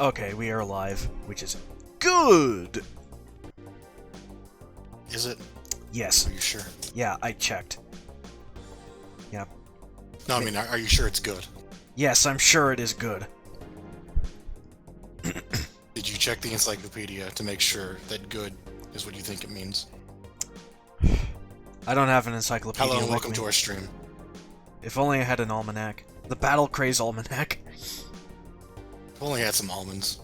Okay, we are live, which is good! Is it? Yes. Are you sure? Yeah, I checked. Yeah. No, I mean, are you sure it's good? Yes, I'm sure it is good. Did you check the encyclopedia to make sure that good is what you think it means? I don't have an encyclopedia. Hello and with welcome me. to our stream. If only I had an almanac. The Battle Craze almanac. I've only had some almonds.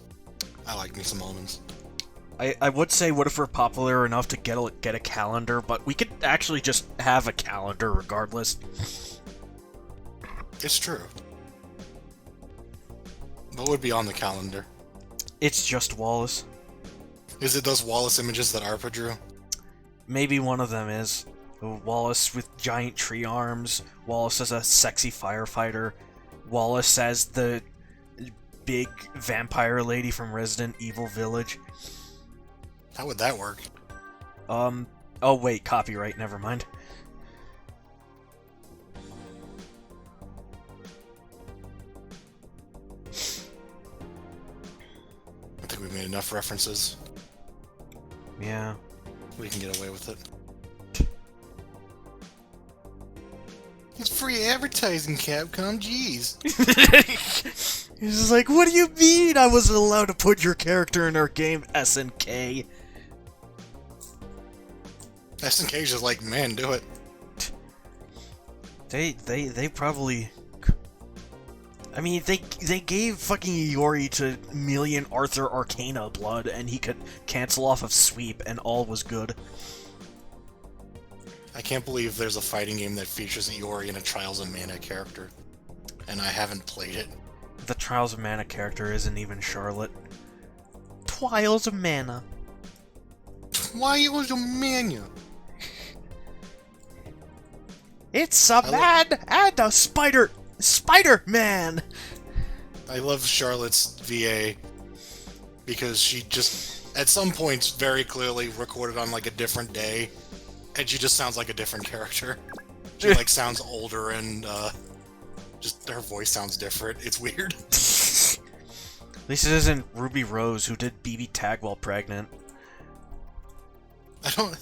I like me some almonds. I would say, what if we're popular enough to get a calendar, but we could actually just have a calendar regardless. It's true. What would be on the calendar? It's just Wallace. Is it those Wallace images that ARPA drew? Maybe one of them is. Wallace with giant tree arms, Wallace as a sexy firefighter, Wallace as the big vampire lady from Resident Evil Village. How would that work? Oh wait, copyright, never mind. I think we made enough references. Yeah. We can get away with it. It's free advertising, Capcom, jeez. He's just like, what do you mean I wasn't allowed to put your character in our game, SNK? SNK's just like, man, do it. They probably... I mean, they gave fucking Iori to Million Arthur Arcana blood, and he could cancel off of sweep, and all was good. I can't believe there's a fighting game that features Iori and a Trials of Mana character. And I haven't played it. The Trials of Mana character isn't even Charlotte. Trials of Mana. Trials of Mana. It's a man and a Spider-Man! I love Charlotte's VA because she just, at some points, very clearly recorded on like a different day, and she just sounds like a different character. She like sounds older and just her voice sounds different. It's weird. At least it isn't Ruby Rose who did BB Tag while pregnant. I don't.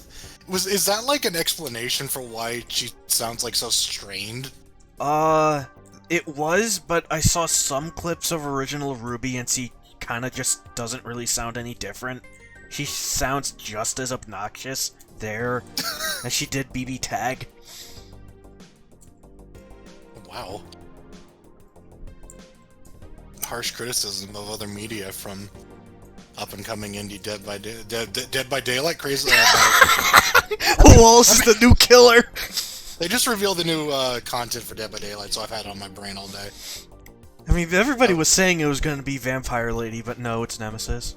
Is that like an explanation for why she sounds like so strained? It was, but I saw some clips of original Ruby and she kinda just doesn't really sound any different. She sounds just as obnoxious there as she did BB Tag. Wow. Harsh criticism of other media from up-and-coming indie Dead by Daylight? Crazy. Who else is the new killer? They just revealed the new content for Dead by Daylight, so I've had it on my brain all day. I mean, everybody was saying it was going to be Vampire Lady, but no, it's Nemesis.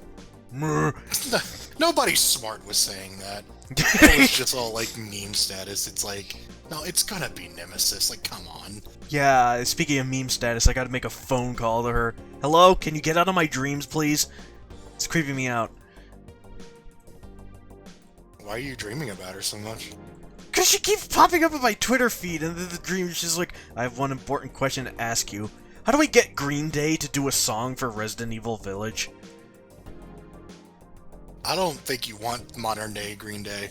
Nobody smart was saying that. It was just all like meme status. It's like, no, it's gonna be Nemesis. Like, come on. Yeah, speaking of meme status, I gotta make a phone call to her. Hello, can you get out of my dreams, please? It's creeping me out. Why are you dreaming about her so much? Because she keeps popping up on my Twitter feed, and then the dream is just like, I have one important question to ask you. How do I get Green Day to do a song for Resident Evil Village? I don't think you want modern-day Green Day.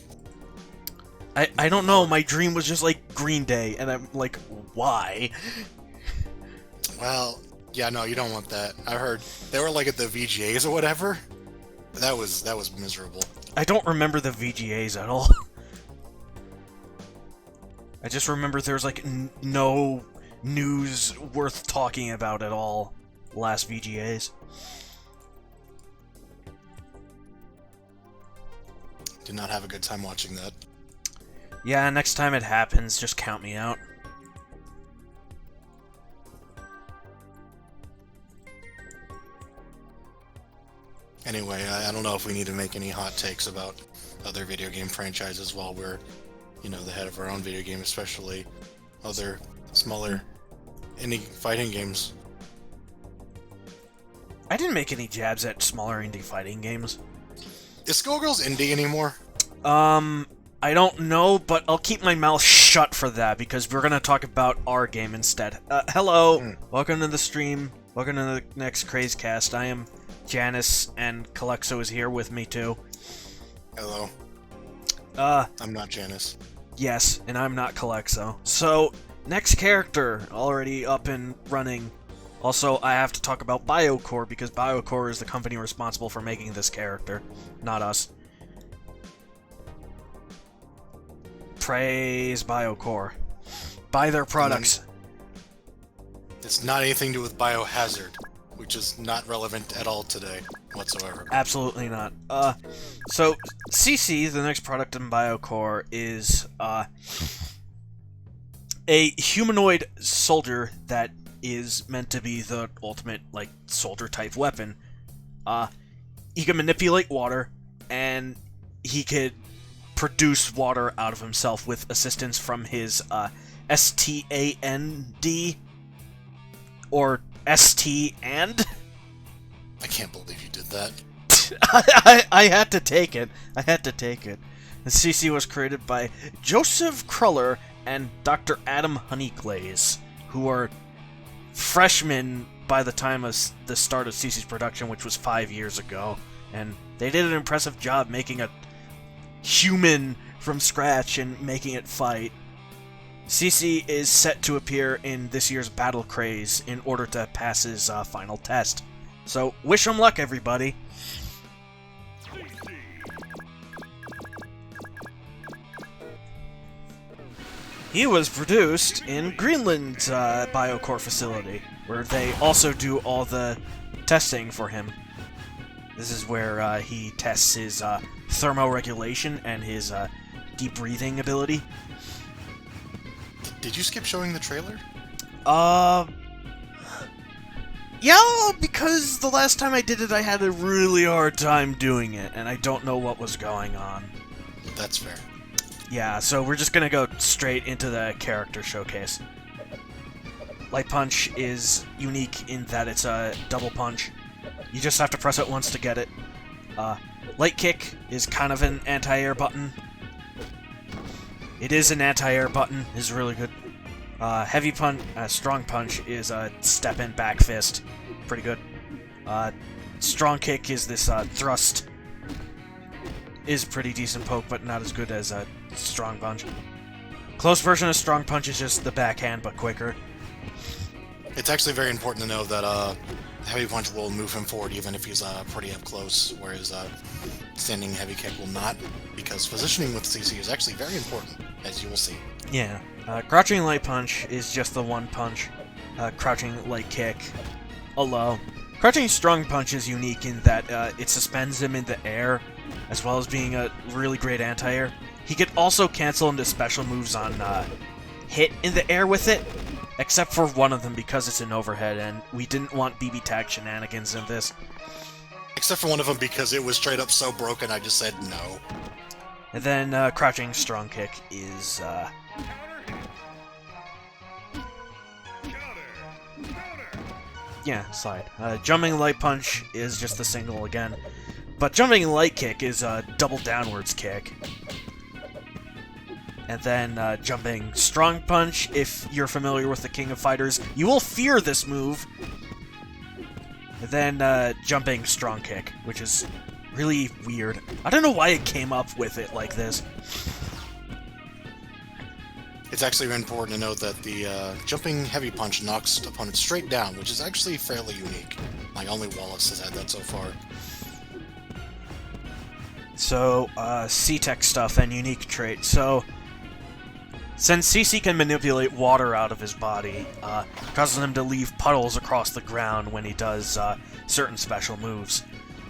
I don't know, my dream was just like Green Day, and I'm like, why? Well, yeah, no, you don't want that. I heard they were like at the VGAs or whatever. That was miserable. I don't remember the VGAs at all. I just remember there was like no news worth talking about at all last VGAs. Did not have a good time watching that. Yeah, next time it happens, just count me out. Anyway, I don't know if we need to make any hot takes about other video game franchises while we're, the head of our own video game, especially other smaller indie fighting games. I didn't make any jabs at smaller indie fighting games. Is Skullgirls indie anymore? I don't know, but I'll keep my mouth shut for that, because we're gonna talk about our game instead. Hello! Welcome to the stream. Welcome to the next Craze cast. I am Janice and Calexo is here with me too. Hello. I'm not Janice. Yes, and I'm not Calexo. So, next character, already up and running. Also, I have to talk about BioCore, because BioCore is the company responsible for making this character, not us. Praise BioCore. Buy their products. It's not anything to do with Biohazard, which is not relevant at all today, whatsoever. Absolutely not. So, CC, the next product in BioCore, is, a humanoid soldier that is meant to be the ultimate, like, soldier-type weapon. He can manipulate water, and he could produce water out of himself with assistance from his, STAND, or ST-and? I can't believe you did that. I had to take it. I had to take it. The CC was created by Joseph Kruller and Dr. Adam Honeyglaze, who are freshmen by the time of the start of CC's production, which was 5 years ago. And they did an impressive job making a human from scratch and making it fight. CC is set to appear in this year's Battle Craze in order to pass his final test. So, wish him luck, everybody. He was produced in Greenland's BioCore facility, where they also do all the testing for him. This is where he tests his thermoregulation and his deep breathing ability. Did you skip showing the trailer? Yeah, because the last time I did it, I had a really hard time doing it, and I don't know what was going on. That's fair. Yeah, so we're just gonna go straight into the character showcase. Light Punch is unique in that it's a double punch. You just have to press it once to get it. Light Kick is kind of an anti-air button. It is an anti-air button, is really good. Heavy Punch, Strong Punch is a step-in back fist. Pretty good. Strong Kick is this thrust. Is pretty decent poke, but not as good as a Strong Punch. Close version of Strong Punch is just the backhand, but quicker. It's actually very important to know that Heavy Punch will move him forward even if he's pretty up close, whereas Standing Heavy Kick will not, because positioning with CC is actually very important, as you will see. Yeah. Crouching Light Punch is just the one punch. Crouching Light Kick, a low. Crouching Strong Punch is unique in that it suspends him in the air, as well as being a really great anti-air. He could also cancel into special moves on hit in the air with it, except for one of them because it's an overhead, and we didn't want BB tag shenanigans in this. Except for one of them because it was straight up so broken I just said no. And then Crouching Strong Kick is... yeah, slide. Jumping Light Punch is just the single again. But Jumping Light Kick is a double downwards kick. And then Jumping Strong Punch, if you're familiar with the King of Fighters, you will fear this move. And then Jumping Strong Kick, which is really weird. I don't know why it came up with it like this. It's actually important to note that the Jumping Heavy Punch knocks opponents straight down, which is actually fairly unique. Like, only Wallace has had that so far. So, C-Tech stuff and unique trait. So, since CC can manipulate water out of his body, causes him to leave puddles across the ground when he does certain special moves.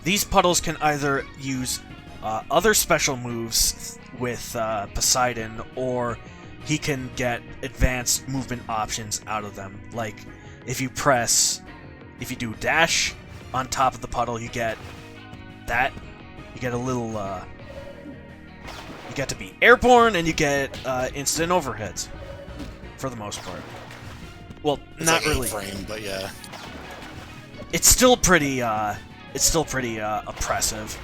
These puddles can either use other special moves with Poseidon, or he can get advanced movement options out of them. Like, if you do dash on top of the puddle, you get that. You get a little, you get to be airborne, and you get instant overheads, for the most part. Well, it's not like really. Frame, but yeah. It's still pretty, oppressive.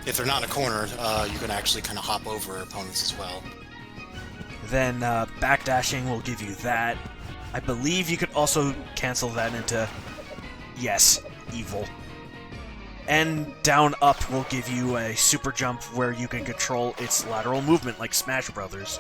If they're not in a corner, you can actually kind of hop over opponents as well. Then backdashing will give you that. I believe you could also cancel that into, yes, evil. And down up will give you a super jump where you can control its lateral movement like Smash Brothers.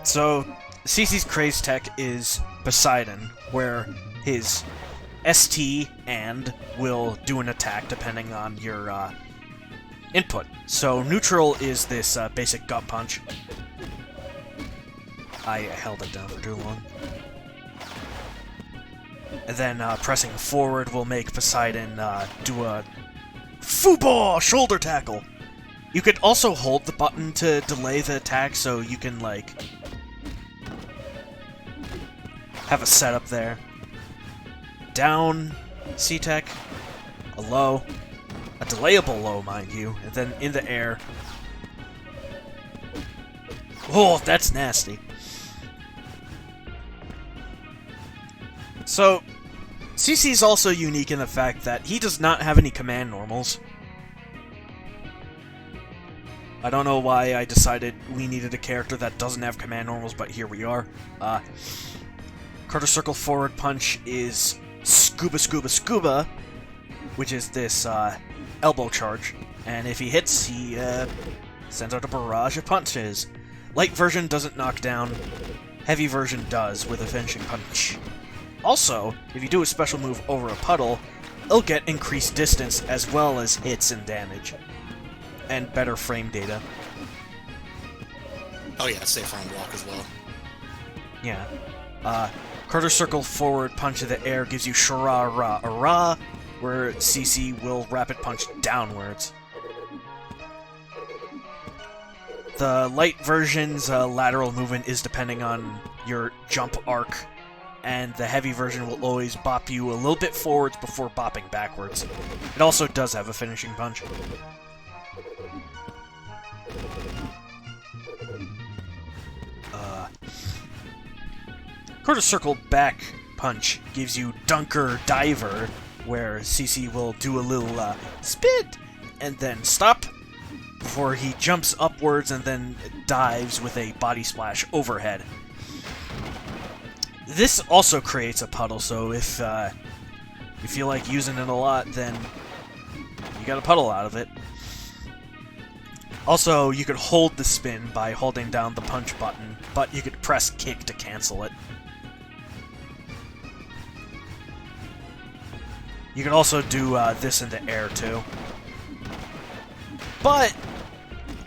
So, CC's Craze tech is Poseidon, where his ST and will do an attack depending on your input. So neutral is this basic gut punch. I held it down for too long. And then pressing forward will make Poseidon do a football shoulder tackle. You could also hold the button to delay the attack, so you can like have a setup there. Down, C-Tech, a low, a delayable low, mind you, and then in the air. Oh, that's nasty. So, CC's also unique in the fact that he does not have any command normals. I don't know why I decided we needed a character that doesn't have command normals, but here we are. Quarter circle forward punch is Scuba Scuba Scuba, which is this elbow charge, and if he hits, he sends out a barrage of punches. Light version doesn't knock down, heavy version does with a finishing punch. Also, if you do a special move over a puddle, it'll get increased distance as well as hits and damage, and better frame data. Oh yeah, safe round walk as well. Yeah. Quarter circle forward punch in the air gives you Shara-Ra-Ra, where CC will rapid punch downwards. The light version's lateral movement is depending on your jump arc, and the heavy version will always bop you a little bit forwards before bopping backwards. It also does have a finishing punch. Quarter circle back punch gives you Dunker Diver, where CC will do a little spit and then stop before he jumps upwards and then dives with a body splash overhead. This also creates a puddle, so if you feel like using it a lot, then you got a puddle out of it. Also, you could hold the spin by holding down the punch button, but you could press kick to cancel it. You can also do this in the air, too. But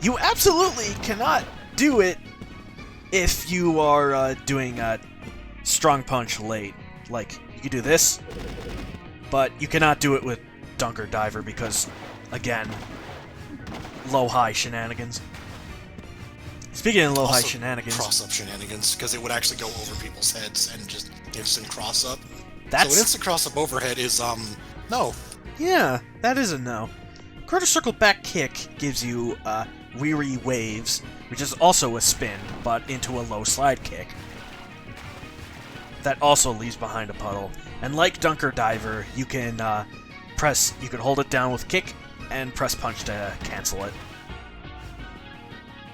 you absolutely cannot do it if you are doing a strong punch late. Like, you can do this, but you cannot do it with Dunker Diver because, again, low-high shenanigans. Speaking of low-high shenanigans... cross-up shenanigans, because it would actually go over people's heads and just instant cross-up. That's... So an instant cross-up overhead is, no. Yeah, that is a no. Quarter circle back kick gives you, Weary Waves, which is also a spin, but into a low slide kick. That also leaves behind a puddle. And like Dunker Diver, you can, you can hold it down with kick, and press punch to cancel it.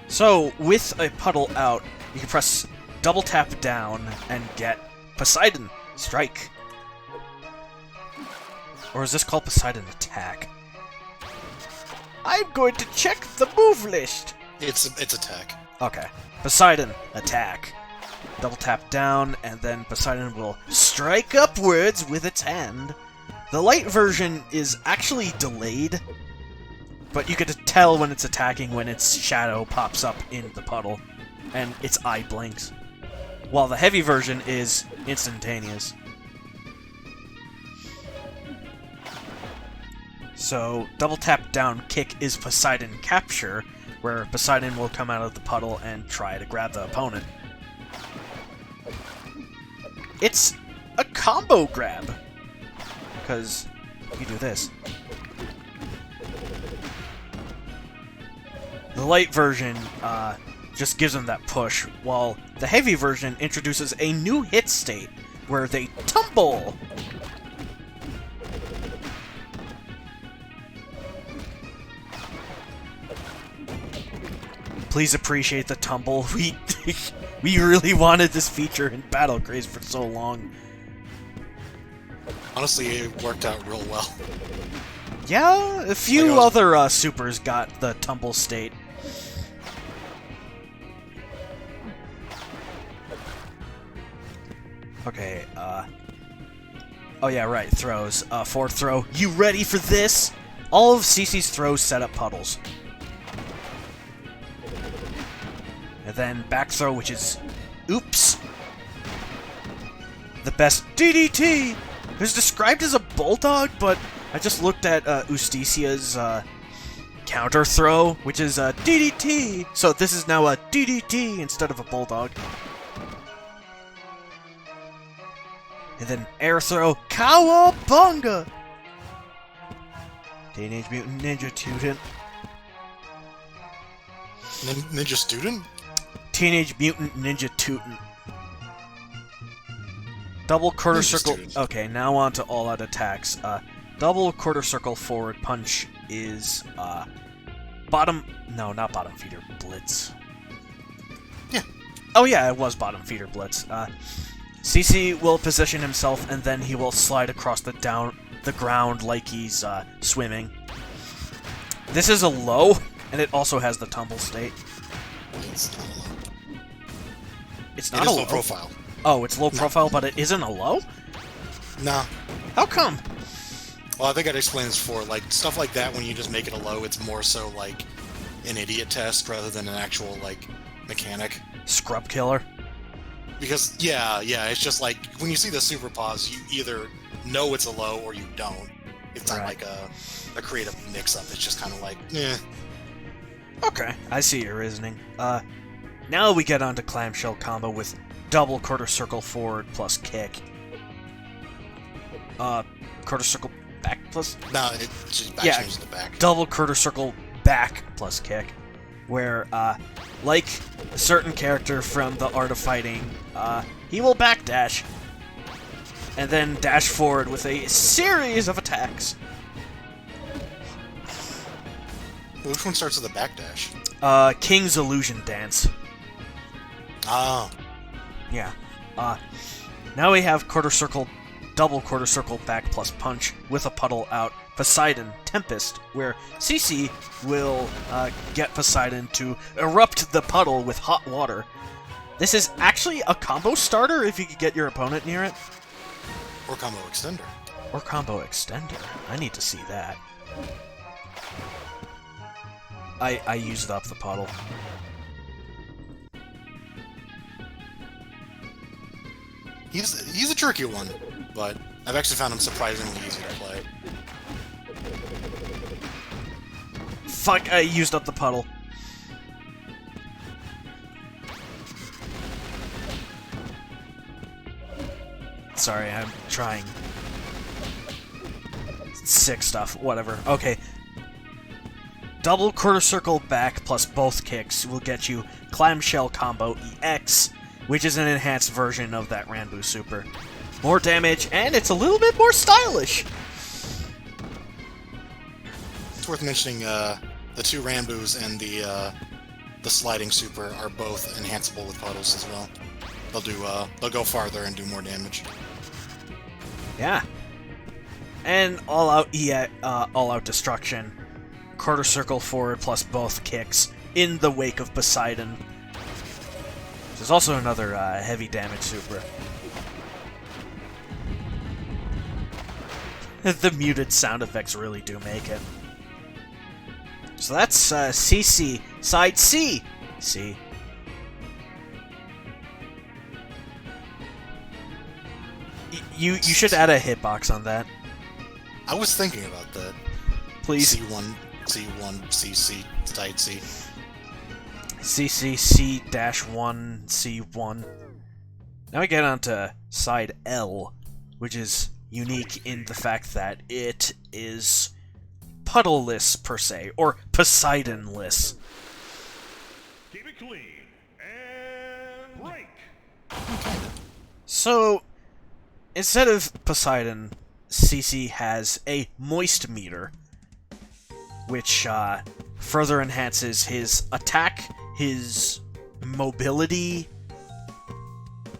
So, with a puddle out, you can press double tap down and get Poseidon Strike. Or is this called Poseidon Attack? I'm going to check the move list! It's attack. Okay. Poseidon Attack. Double tap down, and then Poseidon will strike upwards with its hand. The light version is actually delayed, but you get to tell when it's attacking when its shadow pops up in the puddle, and its eye blinks. While the heavy version is instantaneous. So, double tap down kick is Poseidon Capture, where Poseidon will come out of the puddle and try to grab the opponent. It's a combo grab, because you do this. The light version just gives them that push, while the heavy version introduces a new hit state, where they tumble! Please appreciate the tumble. We really wanted this feature in Battle Craze for so long. Honestly, it worked out real well. Yeah, a few other supers got the tumble state. Okay, oh yeah, right, throws. Forward throw. You ready for this? All of CC's throws set up puddles. And then back throw, which is... Oops! The best DDT! It was described as a bulldog, but I just looked at Usticia's counter throw, which is a DDT! So this is now a DDT instead of a bulldog. And then air throw, Cowabunga! Teenage Mutant Ninja Student. Ninja Student? Teenage Mutant Ninja Tootin'. Double quarter Ninja circle. Student. Okay, now on to all-out attacks. Double quarter circle forward punch is bottom. No, not bottom feeder blitz. Yeah. Oh yeah, it was bottom feeder blitz. CC will position himself and then he will slide across the ground like he's swimming. This is a low, and it also has the tumble state. It's not a low profile. Oh, it's low profile, but it isn't a low? Nah. How come? Well, I think I'd explain this before. Like, stuff like that, when you just make it a low, it's more so like an idiot test rather than an actual, like, mechanic. Scrub killer? Because, yeah, it's just like, when you see the super pause, you either know it's a low or you don't. It's not like a creative mix-up. It's just kind of like, eh. Okay, I see your reasoning. Now we get on to Clamshell Combo with double quarter circle forward plus kick. Quarter circle back plus... No, it's just back changes the back. Double quarter circle back plus kick. Where, like a certain character from the Art of Fighting, he will backdash. And then dash forward with a series of attacks. Which one starts with a backdash? King's Illusion Dance. Ah. Yeah. Now we have quarter circle, double quarter circle back plus punch with a puddle out. Poseidon Tempest, where CC will get Poseidon to erupt the puddle with hot water. This is actually a combo starter if you could get your opponent near it. Or combo extender. Or combo extender. I need to see that. I used up the puddle. He's a tricky one, but I've actually found him surprisingly easy to play. Fuck, I used up the puddle. Sorry, I'm trying. Sick stuff, whatever. Okay. Double quarter circle back plus both kicks will get you Clamshell Combo EX, which is an enhanced version of that Ranbu super. More damage, and it's a little bit more stylish. It's worth mentioning the two Ranbus and the sliding super are both enhanceable with puddles as well. They'll go farther and do more damage. Yeah. And all out destruction. Quarter circle forward plus both kicks in the wake of Poseidon. There's also another heavy damage super. The muted sound effects really do make it. So that's CC, side C. C. You should add a hitbox on that. I was thinking about that. Please. C1, CC, side C. CC, C-1, C1. Now we get on to side L, which is unique in the fact that it is puddleless, per se, or Poseidonless. Keep it clean and break. So, instead of Poseidon, CC has a moist meter, which further enhances his attack his mobility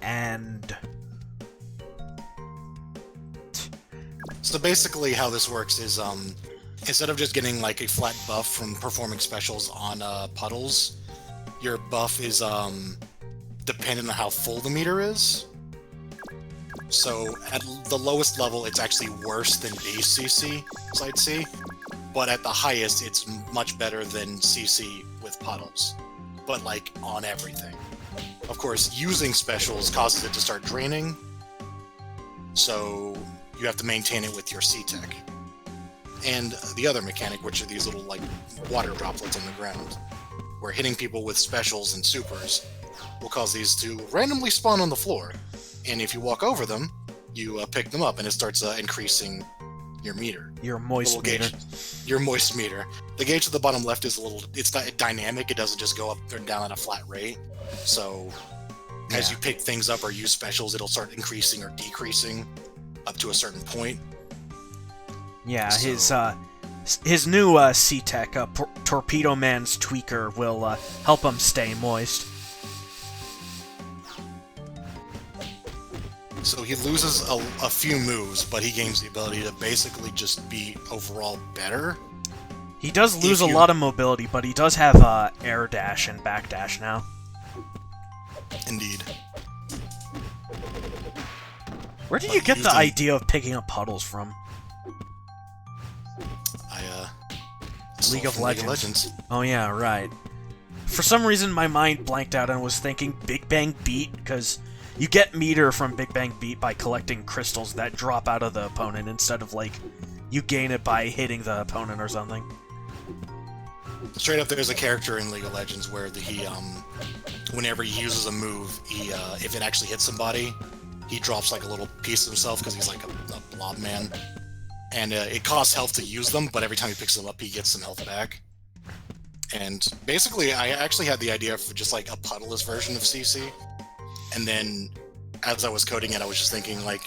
and... So basically how this works is, instead of just getting like a flat buff from performing specials on puddles, your buff is dependent on how full the meter is. So at the lowest level, it's actually worse than base CC, Side C, but at the highest, it's much better than CC with puddles, but like on everything. Of course, using specials causes it to start draining, so you have to maintain it with your C-Tech. And the other mechanic, which are these little like water droplets on the ground, where hitting people with specials and supers will cause these to randomly spawn on the floor. And if you walk over them, you pick them up, and it starts increasing your meter. Your moist meter. Your moist meter. The gauge at the bottom left is it's not dynamic. It doesn't just go up or down at a flat rate. So as you pick things up or use specials, it'll start increasing or decreasing up to a certain point. Yeah, his new C-Tech, Torpedo Man's Tweaker, will help him stay moist. So he loses a few moves, but he gains the ability to basically just be overall better. He does lose a lot of mobility, but he does have air dash and back dash now. Indeed. Where did you get the idea of picking up puddles from? League of Legends. Oh yeah, right. For some reason, my mind blanked out and was thinking Big Bang Beat, because you get meter from Big Bang Beat by collecting crystals that drop out of the opponent instead of, like, you gain it by hitting the opponent or something. Straight up, there's a character in League of Legends where he, whenever he uses a move, if it actually hits somebody, he drops, like, a little piece of himself because he's, like, a blob man. And it costs health to use them, but every time he picks them up, he gets some health back. And basically, I actually had the idea for just, like, a puddleless version of CC. And then, as I was coding it, I was just thinking, like,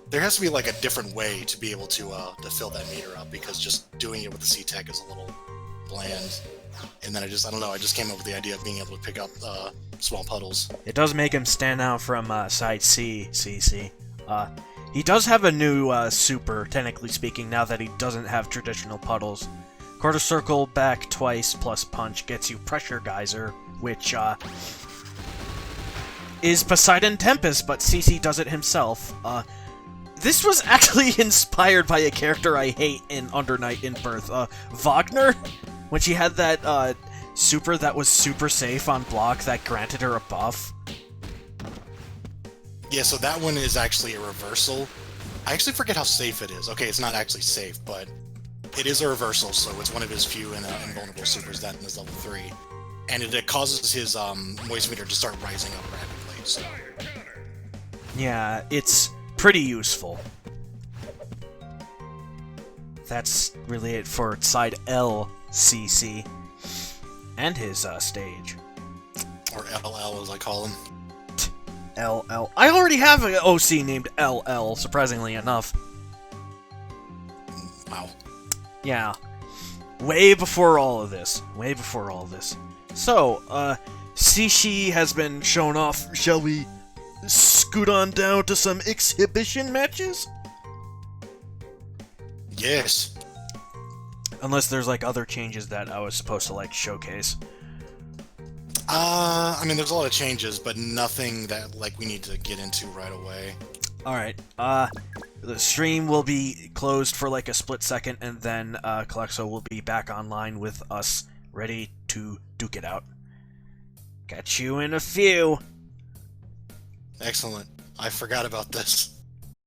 there has to be, like, a different way to be able to fill that meter up, because just doing it with the C-Tech is a little bland. And then I don't know, I just came up with the idea of being able to pick up small puddles. It does make him stand out from Side C, CC. He does have a new super, technically speaking, now that he doesn't have traditional puddles. Quarter circle back twice plus punch gets you Pressure Geyser, which is Poseidon Tempest, but CC does it himself. This was actually inspired by a character I hate in Under Night in Birth, Wagner, when she had that super that was super safe on block that granted her a buff. Yeah, so that one is actually a reversal. I actually forget how safe it is. Okay, it's not actually safe, but it is a reversal, so it's one of his few invulnerable supers that is level 3. And it causes his moist meter to start rising up rapidly, so... Yeah, it's pretty useful. That's really it for Side L CC and his stage. Or LL, as I call him. LL. I already have an OC named LL, surprisingly enough. Wow. Yeah. Way before all of this. Way before all of this. So, Sishi has been shown off. Shall we scoot on down to some exhibition matches? Yes. Unless there's, like, other changes that I was supposed to, like, showcase. I mean, there's a lot of changes, but nothing that, like, we need to get into right away. Alright, the stream will be closed for, like, a split second, and then, Kalexo will be back online with us, ready to duke it out. Catch you in a few! Excellent. I forgot about this.